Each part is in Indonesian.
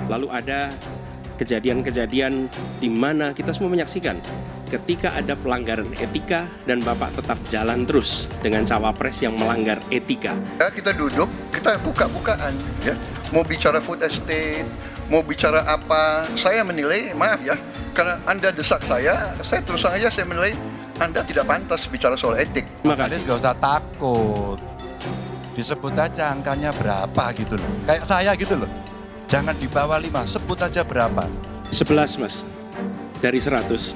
Lalu ada kejadian-kejadian di mana kita semua menyaksikan ketika ada pelanggaran etika dan Bapak tetap jalan terus dengan cawapres yang melanggar etika. Ya, kita duduk, kita buka-bukaan, ya. Mau bicara food estate, mau bicara apa, saya menilai, maaf ya, karena Anda desak saya terus terang aja saya menilai Anda tidak pantas bicara soal etik. Mas Anies gak usah takut, disebut aja angkanya berapa gitu loh, kayak saya gitu loh. Jangan di bawah 5, sebut aja berapa. 11 Mas, dari 100.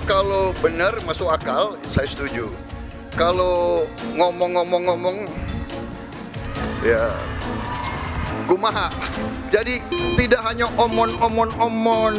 Kalau benar masuk akal, saya setuju. Kalau ngomong-ngomong, ya kumaha. Jadi tidak hanya omon.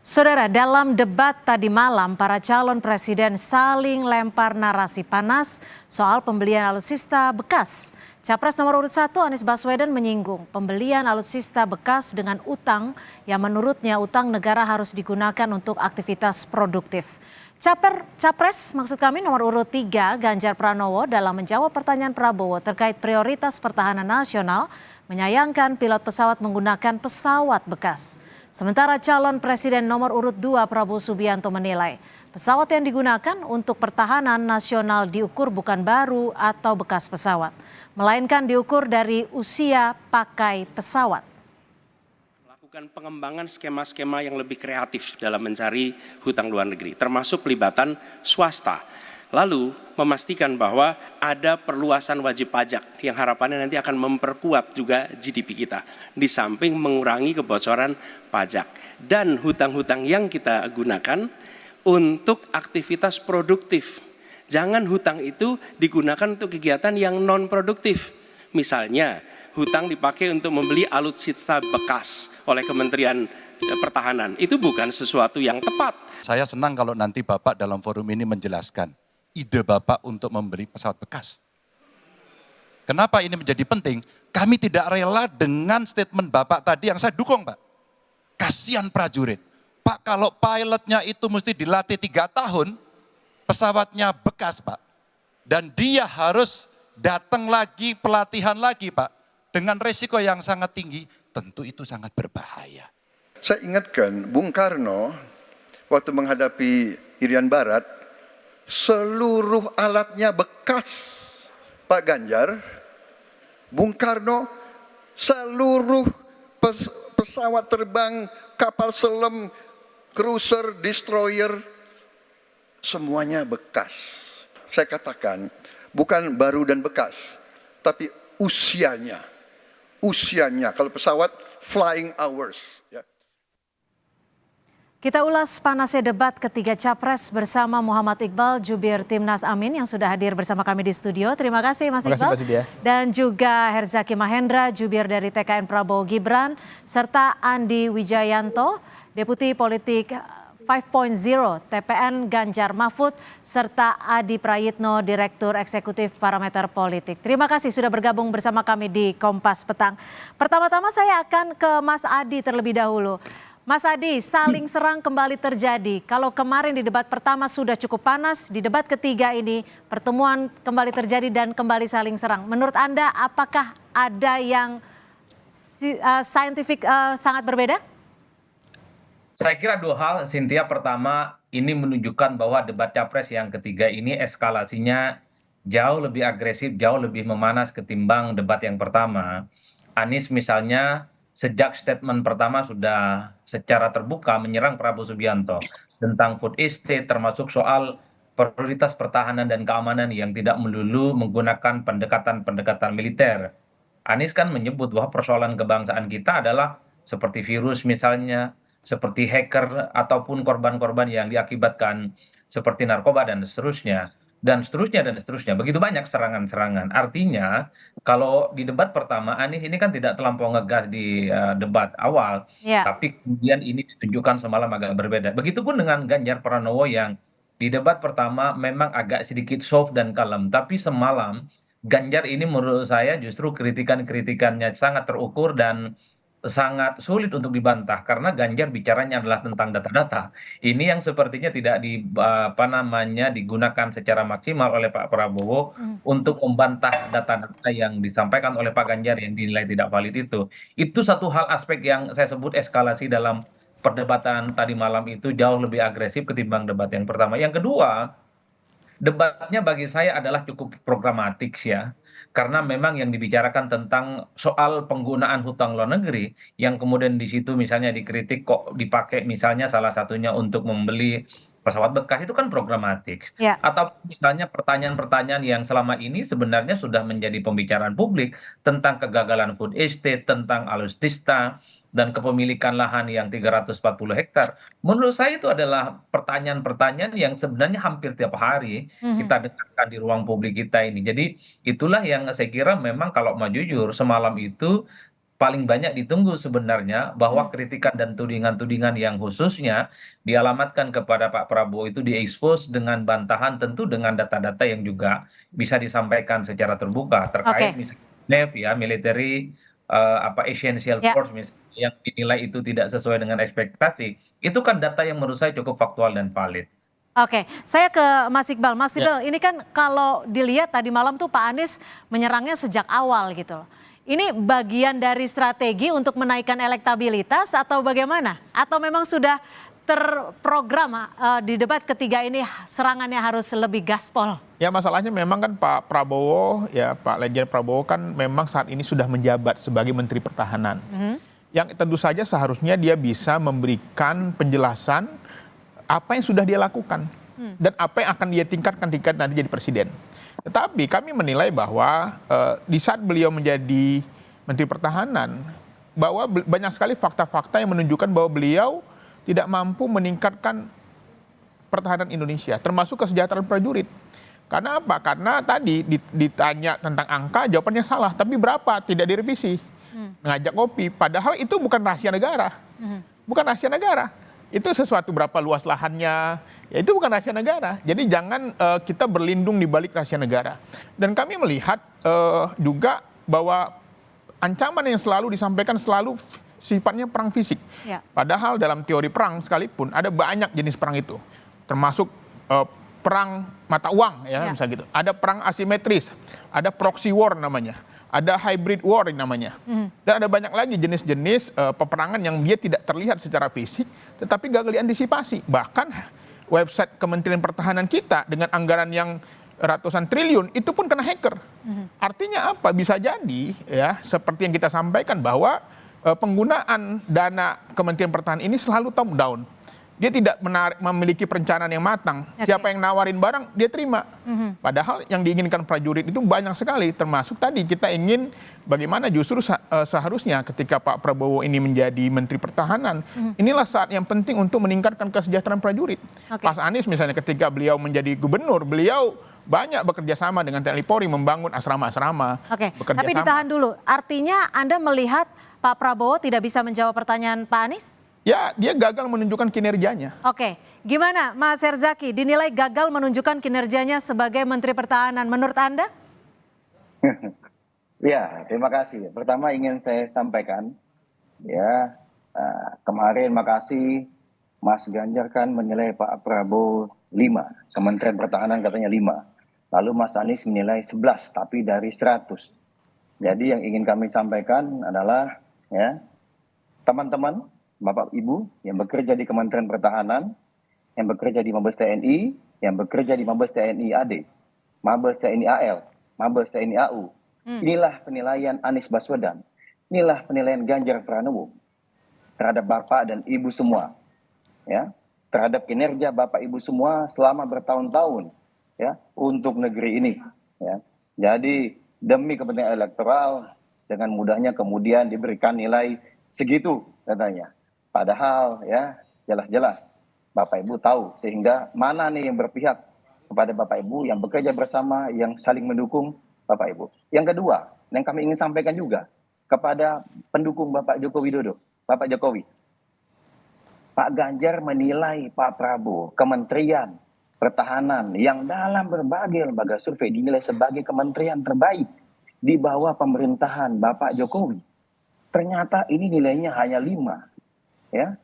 Saudara, dalam debat tadi malam, para calon presiden saling lempar narasi panas soal pembelian alutsista bekas. Capres nomor urut 1 Anies Baswedan menyinggung pembelian alutsista bekas dengan utang yang menurutnya utang negara harus digunakan untuk aktivitas produktif. Capres maksud kami nomor urut 3 Ganjar Pranowo dalam menjawab pertanyaan Prabowo terkait prioritas pertahanan nasional menyayangkan pilot pesawat menggunakan pesawat bekas. Sementara calon presiden nomor urut 2 Prabowo Subianto menilai pesawat yang digunakan untuk pertahanan nasional diukur bukan baru atau bekas pesawat, melainkan diukur dari usia pakai pesawat. Melakukan pengembangan skema-skema yang lebih kreatif dalam mencari hutang luar negeri, termasuk pelibatan swasta. Lalu memastikan bahwa ada perluasan wajib pajak yang harapannya nanti akan memperkuat juga GDP kita. Di samping mengurangi kebocoran pajak. Dan hutang-hutang yang kita gunakan untuk aktivitas produktif. Jangan hutang itu digunakan untuk kegiatan yang non-produktif. Misalnya hutang dipakai untuk membeli alutsista bekas oleh Kementerian Pertahanan. Itu bukan sesuatu yang tepat. Saya senang kalau nanti Bapak dalam forum ini menjelaskan ide Bapak untuk membeli pesawat bekas. Kenapa ini menjadi penting? Kami tidak rela dengan statement Bapak tadi yang saya dukung, Pak. Kasihan prajurit. Pak, kalau pilotnya itu mesti dilatih 3 tahun, pesawatnya bekas, Pak. Dan dia harus datang lagi, pelatihan lagi, Pak. Dengan resiko yang sangat tinggi, tentu itu sangat berbahaya. Saya ingatkan Bung Karno waktu menghadapi Irian Barat, seluruh alatnya bekas. Pak Ganjar, Bung Karno, seluruh pesawat terbang, kapal selam, cruiser, destroyer, semuanya bekas. Saya katakan, bukan baru dan bekas, tapi usianya. Kalau pesawat, flying hours. Ya. Kita ulas panasnya debat ketiga capres bersama Muhammad Iqbal, jubir Timnas Amin yang sudah hadir bersama kami di studio. Terima kasih Mas Iqbal. Dan juga Herzaki Mahendra, jubir dari TKN Prabowo Gibran, serta Andi Wijayanto, Deputi Politik 5.0 TPN Ganjar Mahfud, serta Adi Prayitno, Direktur Eksekutif Parameter Politik. Terima kasih sudah bergabung bersama kami di Kompas Petang. Pertama-tama saya akan ke Mas Adi terlebih dahulu. Mas Adi, saling serang kembali terjadi. Kalau kemarin di debat pertama sudah cukup panas, di debat ketiga ini pertemuan kembali terjadi dan kembali saling serang. Menurut Anda apakah ada yang saintifik sangat berbeda? Saya kira 2 hal, Cynthia. Pertama, ini menunjukkan bahwa debat capres yang ketiga ini eskalasinya jauh lebih agresif, jauh lebih memanas ketimbang debat yang pertama. Anies misalnya sejak statement pertama sudah secara terbuka menyerang Prabowo Subianto tentang food estate, termasuk soal prioritas pertahanan dan keamanan yang tidak melulu menggunakan pendekatan-pendekatan militer. Anies kan menyebut bahwa persoalan kebangsaan kita adalah seperti virus misalnya, seperti hacker ataupun korban-korban yang diakibatkan seperti narkoba dan seterusnya. Dan seterusnya dan seterusnya. Begitu banyak serangan-serangan. Artinya kalau di debat pertama Anies ini kan tidak terlampau ngegas di debat awal. Tapi kemudian ini ditunjukkan semalam agak berbeda. Begitupun dengan Ganjar Pranowo yang di debat pertama memang agak sedikit soft dan kalem. Tapi semalam Ganjar ini menurut saya justru kritikan-kritikannya sangat terukur dan sangat sulit untuk dibantah karena Ganjar bicaranya adalah tentang data-data. Ini yang sepertinya tidak digunakan secara maksimal oleh Pak Prabowo untuk membantah data-data yang disampaikan oleh Pak Ganjar yang dinilai tidak valid itu. Itu satu hal aspek yang saya sebut eskalasi dalam perdebatan tadi malam itu jauh lebih agresif ketimbang debat yang pertama. Yang kedua, debatnya bagi saya adalah cukup programatik ya. Karena memang yang dibicarakan tentang soal penggunaan hutang luar negeri yang kemudian di situ misalnya dikritik kok dipakai misalnya salah satunya untuk membeli pesawat bekas itu kan programatik. Ya, Atau misalnya pertanyaan-pertanyaan yang selama ini sebenarnya sudah menjadi pembicaraan publik tentang kegagalan food estate, tentang alutsista, dan kepemilikan lahan yang 340 hektar. Menurut saya itu adalah pertanyaan-pertanyaan yang sebenarnya hampir tiap hari kita dengarkan di ruang publik kita ini. Jadi itulah yang saya kira memang kalau mau jujur semalam itu paling banyak ditunggu sebenarnya bahwa kritikan dan tudingan-tudingan yang khususnya dialamatkan kepada Pak Prabowo itu diekspos dengan bantahan tentu dengan data-data yang juga bisa disampaikan secara terbuka terkait oke. misalnya NEF ya military essential Ya. force misalnya yang dinilai itu tidak sesuai dengan ekspektasi, itu kan data yang menurut saya cukup faktual dan valid. Oke, saya ke Mas Iqbal. Mas Iqbal, ini kan kalau dilihat tadi malam tuh Pak Anies menyerangnya sejak awal gitu loh. Ini bagian dari strategi untuk menaikkan elektabilitas atau bagaimana? Atau memang sudah terprogram di debat ketiga ini serangannya harus lebih gaspol? Ya masalahnya memang kan Pak Prabowo, ya Pak Legend Prabowo kan memang saat ini sudah menjabat sebagai Menteri Pertahanan. Yang tentu saja seharusnya dia bisa memberikan penjelasan apa yang sudah dia lakukan dan apa yang akan dia tingkatkan ketika nanti jadi presiden. Tetapi kami menilai bahwa di saat beliau menjadi Menteri Pertahanan, bahwa banyak sekali fakta-fakta yang menunjukkan bahwa beliau tidak mampu meningkatkan pertahanan Indonesia, termasuk kesejahteraan prajurit. Karena apa? Karena tadi ditanya tentang angka, jawabannya salah. Tapi berapa? Tidak direvisi. Ngajak ngopi, padahal itu bukan rahasia negara. Bukan rahasia negara. Itu sesuatu berapa luas lahannya, ya itu bukan rahasia negara. Jadi jangan kita berlindung di balik rahasia negara. Dan kami melihat juga bahwa ancaman yang selalu disampaikan selalu sifatnya perang fisik. Ya. Padahal dalam teori perang sekalipun ada banyak jenis perang itu. Termasuk perang mata uang ya, misalnya gitu. Ada perang asimetris, ada proxy war namanya, ada hybrid war namanya. Dan ada banyak lagi jenis-jenis peperangan yang dia tidak terlihat secara fisik tetapi gagal diantisipasi. Bahkan website Kementerian Pertahanan kita dengan anggaran yang ratusan triliun itu pun kena hacker. Artinya apa? Bisa jadi ya seperti yang kita sampaikan bahwa penggunaan dana Kementerian Pertahanan ini selalu top down. Dia tidak memiliki perencanaan yang matang. Siapa yang nawarin barang, dia terima. Padahal yang diinginkan prajurit itu banyak sekali. Termasuk tadi kita ingin bagaimana justru seharusnya ketika Pak Prabowo ini menjadi Menteri Pertahanan, inilah saat yang penting untuk meningkatkan kesejahteraan prajurit. Mas Anies misalnya ketika beliau menjadi gubernur, beliau banyak bekerja sama dengan TNI Polri membangun asrama-asrama. Oke, tapi ditahan dulu. Artinya Anda melihat Pak Prabowo tidak bisa menjawab pertanyaan Pak Anies? Ya, dia gagal menunjukkan kinerjanya. Oke, gimana Mas Herzaki dinilai gagal menunjukkan kinerjanya sebagai Menteri Pertahanan menurut Anda? Ya, terima kasih. Pertama ingin saya sampaikan, ya kemarin makasih Mas Ganjar kan menilai Pak Prabowo 5, Kementerian Pertahanan katanya 5. Lalu Mas Anies menilai 11, tapi dari 100. Jadi yang ingin kami sampaikan adalah ya teman-teman, Bapak Ibu yang bekerja di Kementerian Pertahanan, yang bekerja di Mabes TNI, yang bekerja di Mabes TNI AD, Mabes TNI AL, Mabes TNI AU. Inilah penilaian Anies Baswedan. Inilah penilaian Ganjar Pranowo terhadap Bapak dan Ibu semua. Ya, terhadap kinerja Bapak Ibu semua selama bertahun-tahun ya untuk negeri ini ya. Jadi demi kepentingan elektoral dengan mudahnya kemudian diberikan nilai segitu katanya. Padahal ya jelas-jelas Bapak Ibu tahu sehingga mana nih yang berpihak kepada Bapak Ibu yang bekerja bersama yang saling mendukung Bapak Ibu. Yang kedua yang kami ingin sampaikan juga kepada pendukung Bapak Joko Widodo, Bapak Jokowi. Pak Ganjar menilai Pak Prabowo Kementerian Pertahanan yang dalam berbagai lembaga survei dinilai sebagai kementerian terbaik di bawah pemerintahan Bapak Jokowi. ternyata ini nilainya hanya 5. Ya,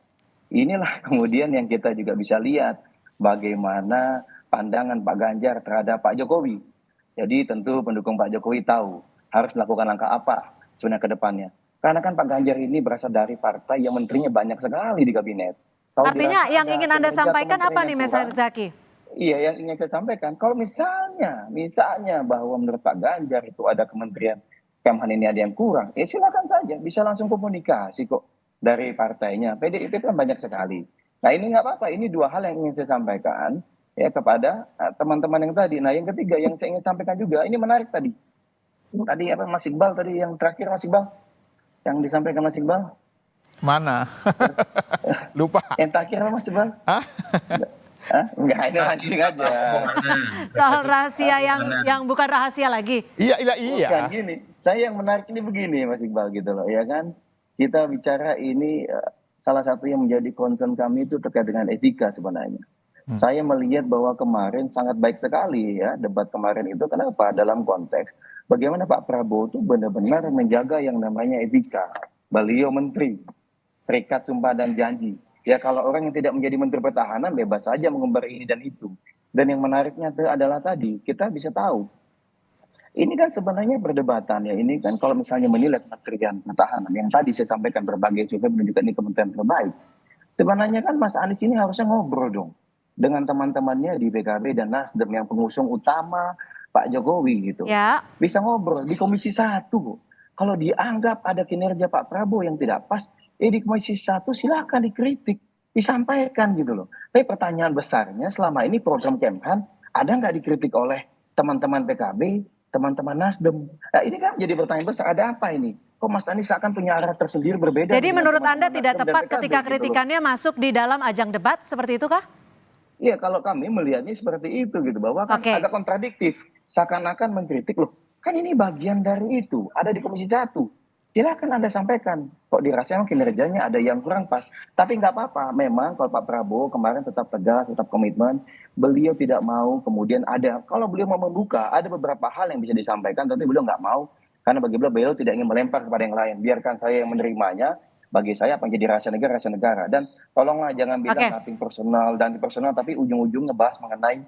inilah kemudian yang kita juga bisa lihat bagaimana pandangan Pak Ganjar terhadap Pak Jokowi. Jadi tentu pendukung Pak Jokowi tahu harus melakukan langkah apa sebenarnya ke depannya. Karena kan Pak Ganjar ini berasal dari partai yang menterinya banyak sekali di kabinet. Kalau Artinya dirasa yang ada ingin Anda kinerja sampaikan apa kementerian nih, yang Mas kurang, Herzaki? iya, yang ingin saya sampaikan, kalau misalnya bahwa menurut Pak Ganjar itu ada kementerian Kemhan ini ada yang kurang, ya silakan saja, bisa langsung komunikasi kok dari partainya. PDIP kan banyak sekali. Nah ini nggak apa-apa, ini 2 hal yang ingin saya sampaikan ya kepada teman-teman yang tadi. Nah yang ketiga yang saya ingin sampaikan juga, ini menarik tadi. Tadi apa Mas Iqbal tadi yang terakhir Mas Iqbal, yang disampaikan Mas Iqbal, Mana? Lupa. yang terakhir apa Mas Iqbal? Hah? Hah? Enggak, ini mancing aja. Soal rahasia yang bukan rahasia lagi. Iya. Bukan gini, saya yang menarik ini begini Mas Iqbal gitu loh, ya kan? Kita bicara ini salah satu yang menjadi concern kami itu terkait dengan etika sebenarnya. Saya melihat bahwa kemarin sangat baik sekali ya debat kemarin itu. Kenapa? Dalam konteks bagaimana Pak Prabowo itu benar-benar menjaga yang namanya etika. Beliau menteri, terikat sumpah dan janji. Ya kalau orang yang tidak menjadi menteri pertahanan bebas saja mengumbar ini dan itu. Dan yang menariknya adalah tadi kita bisa tahu ini kan sebenarnya perdebatan ya. Ini kan kalau misalnya menilai kementerian pertahanan yang tadi saya sampaikan berbagai survei menunjukkan ini kementerian terbaik. Sebenarnya kan Mas Anies ini harusnya ngobrol dong dengan teman-temannya di PKB dan Nasdem yang pengusung utama Pak Jokowi gitu. Ya. Bisa ngobrol di Komisi 1. Kalau dianggap ada kinerja Pak Prabowo yang tidak pas, di Komisi 1 silakan dikritik, disampaikan gitu loh. Tapi pertanyaan besarnya selama ini program Kemhan ada nggak dikritik oleh teman-teman PKB, teman-teman Nasdem? Nah ini kan jadi pertanyaan besar, ada apa ini? Kok Mas Anies akan punya arah tersendiri berbeda? Jadi dengan menurut teman-teman Anda tidak Nasdem dan tepat PKB ketika gitu loh. kritikannya masuk di dalam ajang debat, seperti itu kah? Iya, kalau kami melihatnya seperti itu gitu, bahwa kan Oke. agak kontradiktif. Seakan-akan mengkritik loh, kan ini bagian dari itu, ada di Komisi 1. Silakan Anda sampaikan, kok dirasa emang kinerjanya ada yang kurang pas. Tapi nggak apa-apa, memang kalau Pak Prabowo kemarin tetap tegas, tetap komitmen, beliau tidak mau kemudian ada, kalau beliau mau membuka, ada beberapa hal yang bisa disampaikan, tapi beliau nggak mau, karena bagi beliau tidak ingin melempar kepada yang lain. Biarkan saya yang menerimanya, bagi saya apa yang jadi rahasia negara. Dan tolonglah jangan bilang Oke. nothing personal dan personal, tapi ujung-ujung ngebahas mengenai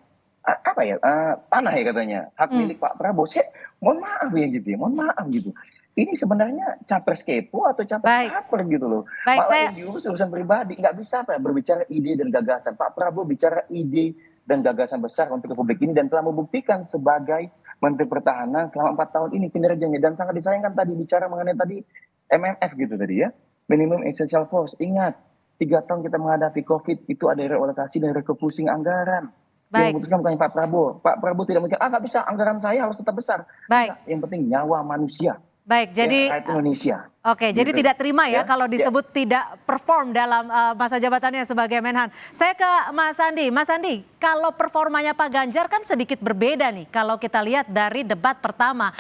tanah ya katanya, hak milik Pak Prabowo. Saya mohon maaf ya gitu ya, mohon maaf gitu. Ini sebenarnya capres kepo atau capres Baik. caper gitu loh. Baik, Malah saya- yang diurus urusan pribadi, nggak bisa Pak berbicara ide dan gagasan. Pak Prabowo bicara ide dan gagasan besar untuk Republik ini dan telah membuktikan sebagai Menteri Pertahanan selama 4 tahun ini kinerjanya, dan sangat disayangkan tadi bicara mengenai tadi MMF gitu tadi ya, Minimum Essential Force. Ingat, 3 tahun kita menghadapi COVID itu ada realokasi dan refocusing anggaran. Yang Baik. memutuskan bukan Pak Prabowo. Pak Prabowo tidak mungkin, nggak bisa, anggaran saya harus tetap besar. Baik. Nggak, yang penting nyawa manusia. Baik, jadi rakyat Indonesia. oke, jadi Gitu. tidak terima ya Ya, kalau disebut tidak perform dalam masa jabatannya sebagai Menhan. Saya ke Mas Andi. Mas Andi, kalau performanya Pak Ganjar kan sedikit berbeda nih. Kalau kita lihat dari debat pertama,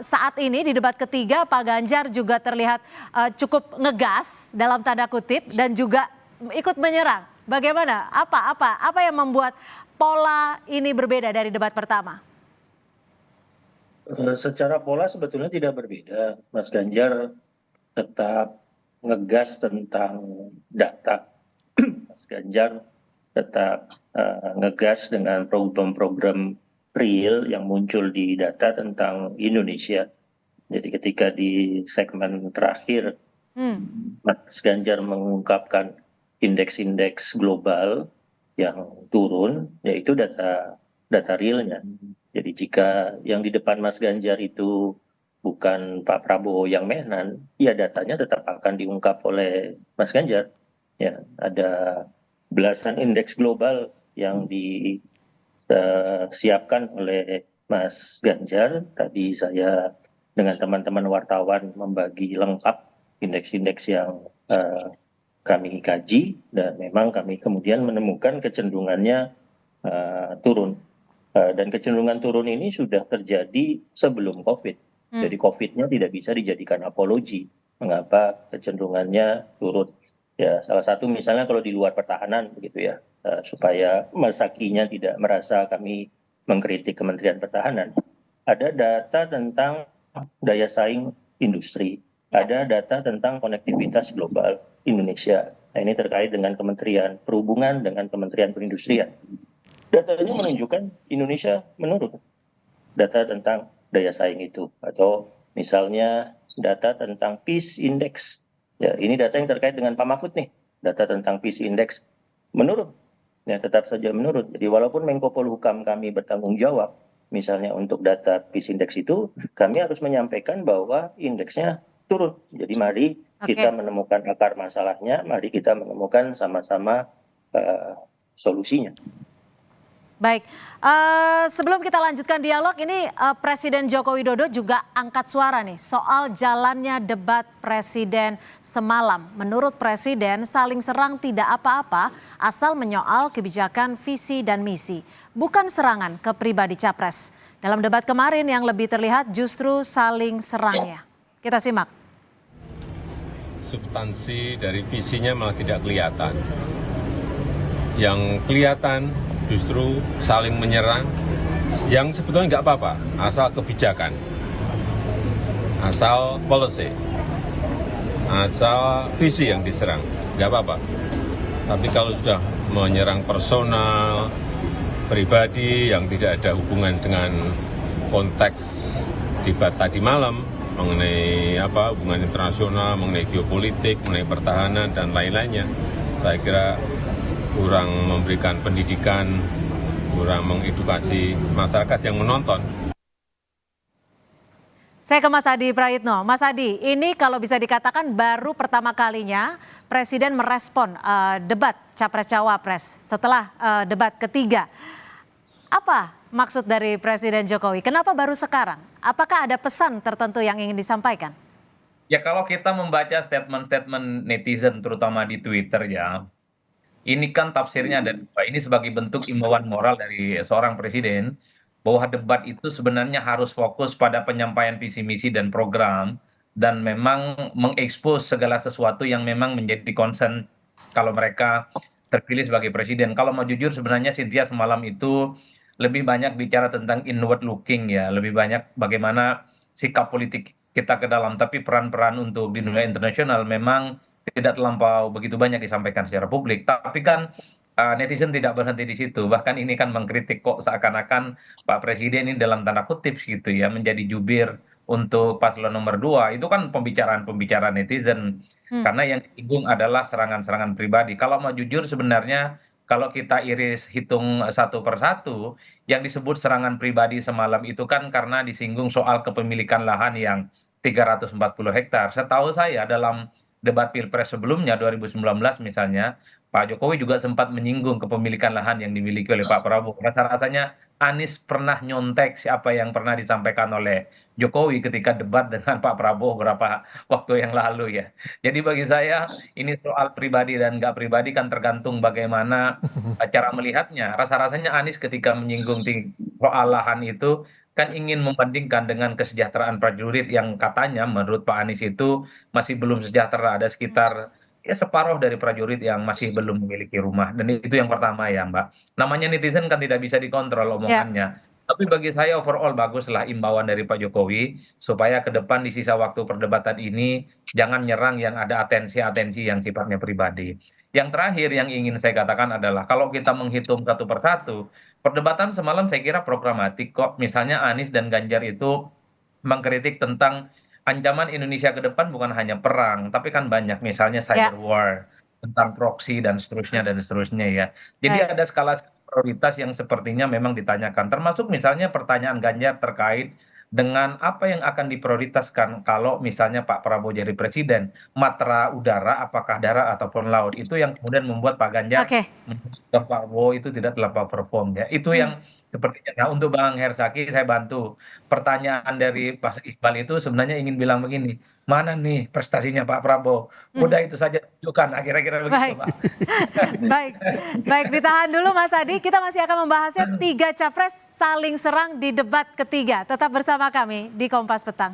saat ini di debat ketiga Pak Ganjar juga terlihat cukup ngegas dalam tanda kutip dan juga ikut menyerang. Bagaimana? Apa yang membuat pola ini berbeda dari debat pertama? Secara pola sebetulnya tidak berbeda. Mas Ganjar tetap ngegas tentang data. Mas Ganjar tetap ngegas dengan program-program real yang muncul di data tentang Indonesia. Jadi ketika di segmen terakhir Mas Ganjar mengungkapkan indeks-indeks global yang turun, yaitu data realnya. Jadi jika yang di depan Mas Ganjar itu bukan Pak Prabowo yang Menhan, ya datanya tetap akan diungkap oleh Mas Ganjar. Ya, ada belasan indeks global yang disiapkan oleh Mas Ganjar. Tadi saya dengan teman-teman wartawan membagi lengkap indeks-indeks yang kami kaji, dan memang kami kemudian menemukan kecenderungannya turun. Dan kecenderungan turun ini sudah terjadi sebelum COVID. Jadi COVID-nya tidak bisa dijadikan apologi mengapa kecenderungannya turun. Ya, salah satu misalnya kalau di luar pertahanan begitu ya, supaya Mas Zakinya tidak merasa kami mengkritik Kementerian Pertahanan. Ada data tentang daya saing industri. ada data tentang konektivitas global Indonesia. Nah, ini terkait dengan Kementerian Perhubungan dengan Kementerian Perindustrian. Datanya menunjukkan Indonesia menurun. Data tentang daya saing itu, atau misalnya data tentang Peace Index. Ya, ini data yang terkait dengan Pak Mahfud nih. Data tentang Peace Index menurun. Ya, tetap saja menurun. Jadi walaupun Menko Polhukam kami bertanggung jawab, misalnya untuk data Peace Index itu, kami harus menyampaikan bahwa indeksnya turun. Jadi mari kita menemukan akar masalahnya, mari kita menemukan sama-sama solusinya. Baik, sebelum kita lanjutkan dialog ini Presiden Joko Widodo juga angkat suara nih soal jalannya debat Presiden semalam. Menurut Presiden saling serang tidak apa-apa asal menyoal kebijakan visi dan misi, bukan serangan ke pribadi Capres. Dalam debat kemarin yang lebih terlihat justru saling serangnya. Kita simak. Substansi dari visinya malah tidak kelihatan. Yang kelihatan justru saling menyerang, yang sebetulnya nggak apa-apa, asal kebijakan, asal policy, asal visi yang diserang, nggak apa-apa. Tapi kalau sudah menyerang personal, pribadi yang tidak ada hubungan dengan konteks debat tadi malam, mengenai hubungan internasional, mengenai geopolitik, mengenai pertahanan, dan lain-lainnya, saya kira kurang memberikan pendidikan, kurang mengedukasi masyarakat yang menonton. Saya ke Mas Adi Praitno. Mas Adi, ini kalau bisa dikatakan baru pertama kalinya Presiden merespon debat Capres-Cawapres setelah debat ketiga. Apa maksud dari Presiden Jokowi? Kenapa baru sekarang? Apakah ada pesan tertentu yang ingin disampaikan? Ya kalau kita membaca statement-statement netizen terutama di Twitter ya, ini kan tafsirnya ada dua. Ini sebagai bentuk imbauan moral dari seorang presiden bahwa debat itu sebenarnya harus fokus pada penyampaian visi misi dan program dan memang mengekspos segala sesuatu yang memang menjadi concern kalau mereka terpilih sebagai presiden. Kalau mau jujur sebenarnya Cynthia semalam itu lebih banyak bicara tentang inward looking ya, lebih banyak bagaimana sikap politik kita ke dalam, tapi peran-peran untuk di dunia internasional memang tidak terlampau begitu banyak disampaikan secara publik. Tapi kan netizen tidak berhenti di situ. Bahkan ini kan mengkritik kok seakan-akan Pak Presiden ini dalam tanda kutip gitu ya menjadi jubir untuk paslon nomor 2. Itu kan pembicaraan netizen. Karena yang disinggung adalah serangan-serangan pribadi. Kalau mau jujur sebenarnya kalau kita iris hitung satu persatu, yang disebut serangan pribadi semalam itu kan karena disinggung soal kepemilikan lahan yang 340 hektar. Setahu saya dalam debat Pilpres sebelumnya 2019 misalnya, Pak Jokowi juga sempat menyinggung kepemilikan lahan yang dimiliki oleh Pak Prabowo. Rasa-rasanya Anies pernah nyontek siapa yang pernah disampaikan oleh Jokowi ketika debat dengan Pak Prabowo beberapa waktu yang lalu ya. Jadi bagi saya ini soal pribadi dan nggak pribadi kan tergantung bagaimana cara melihatnya. Rasa-rasanya Anies ketika menyinggung soal lahan itu kan ingin membandingkan dengan kesejahteraan prajurit yang katanya menurut Pak Anies itu masih belum sejahtera. Ada sekitar ya separuh dari prajurit yang masih belum memiliki rumah. Dan itu yang pertama ya Mbak. Namanya netizen kan tidak bisa dikontrol omongannya. Tapi bagi saya overall baguslah imbauan dari Pak Jokowi supaya ke depan di sisa waktu perdebatan ini jangan nyerang yang ada atensi-atensi yang sifatnya pribadi. Yang terakhir yang ingin saya katakan adalah kalau kita menghitung satu persatu, perdebatan semalam saya kira programatik kok. Misalnya Anies dan Ganjar itu mengkritik tentang ancaman Indonesia ke depan bukan hanya perang, tapi kan banyak misalnya cyber war, tentang proxy dan seterusnya ya. Jadi ada skala prioritas yang sepertinya memang ditanyakan, termasuk misalnya pertanyaan Ganjar terkait dengan apa yang akan diprioritaskan kalau misalnya Pak Prabowo jadi presiden, matra udara apakah darat ataupun laut, itu yang kemudian membuat Pak Ganjar Pak Prabowo itu tidak terlampau perform ya. Itu yang sepertinya. Nah untuk Bang Hersaki saya bantu. Pertanyaan dari Pak Iqbal itu sebenarnya ingin bilang begini, mana nih prestasinya Pak Prabowo? Udah itu saja tunjukkan, kira-kira begitu Pak. Baik, ditahan dulu Mas Adi. Kita masih akan membahasnya 3 capres saling serang di debat ketiga. Tetap bersama kami di Kompas Petang.